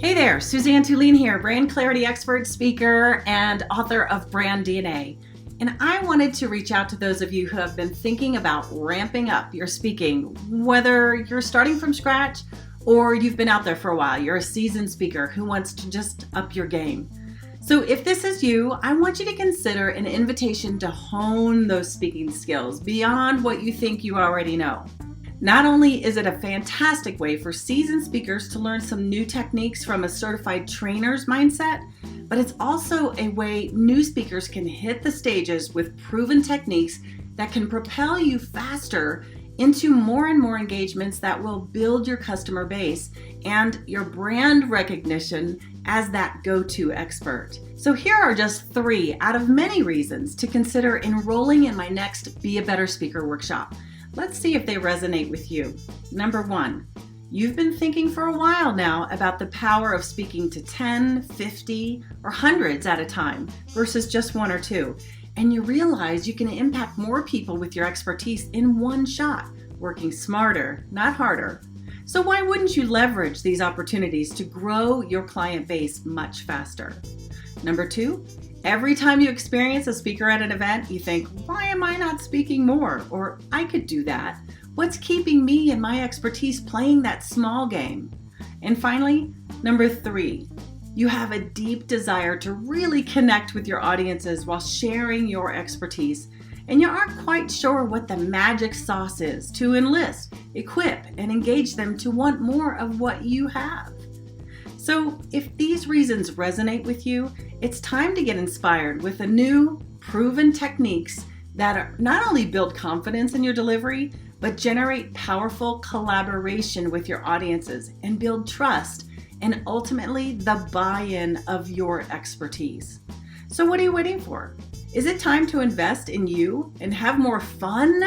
Hey there, Suzanne Tulene here, brand clarity expert, speaker, and author of Brand DNA. And I wanted to reach out to those of you who have been thinking about ramping up your speaking, whether you're starting from scratch or you've been out there for a while. You're a seasoned speaker who wants to just up your game. So if this is you, I want you to consider an invitation to hone those speaking skills beyond what you think you already know. Not only is it a fantastic way for seasoned speakers to learn some new techniques from a certified trainer's mindset, but it's also a way new speakers can hit the stages with proven techniques that can propel you faster into more and more engagements that will build your customer base and your brand recognition as that go-to expert. So here are just 3 out of many reasons to consider enrolling in my next Be a Better Speaker workshop. Let's see if they resonate with you. Number 1, you've been thinking for a while now about the power of speaking to 10, 50, or hundreds at a time versus just 1 or 2. And you realize you can impact more people with your expertise in one shot, working smarter, not harder. So why wouldn't you leverage these opportunities to grow your client base much faster? Number 2, every time you experience a speaker at an event, you think, why am I not speaking more? Or I could do that. What's keeping me and my expertise playing that small game? And finally, number 3, you have a deep desire to really connect with your audiences while sharing your expertise, and you aren't quite sure what the magic sauce is to enlist, equip, and engage them to want more of what you have. So if these reasons resonate with you, it's time to get inspired with the new, proven techniques that are not only build confidence in your delivery, but generate powerful collaboration with your audiences and build trust and ultimately the buy-in of your expertise. So what are you waiting for? Is it time to invest in you and have more fun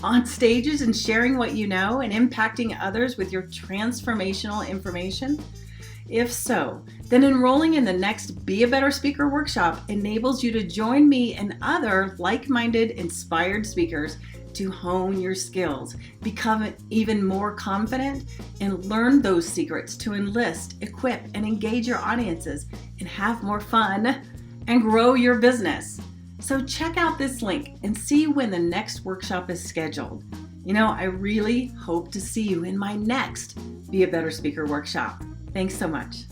on stages and sharing what you know and impacting others with your transformational information? If so, then enrolling in the next Be a Better Speaker workshop enables you to join me and other like-minded, inspired speakers to hone your skills, become even more confident, and learn those secrets to enlist, equip, and engage your audiences and have more fun and grow your business. So check out this link and see when the next workshop is scheduled. I really hope to see you in my next Be a Better Speaker workshop. Thanks so much.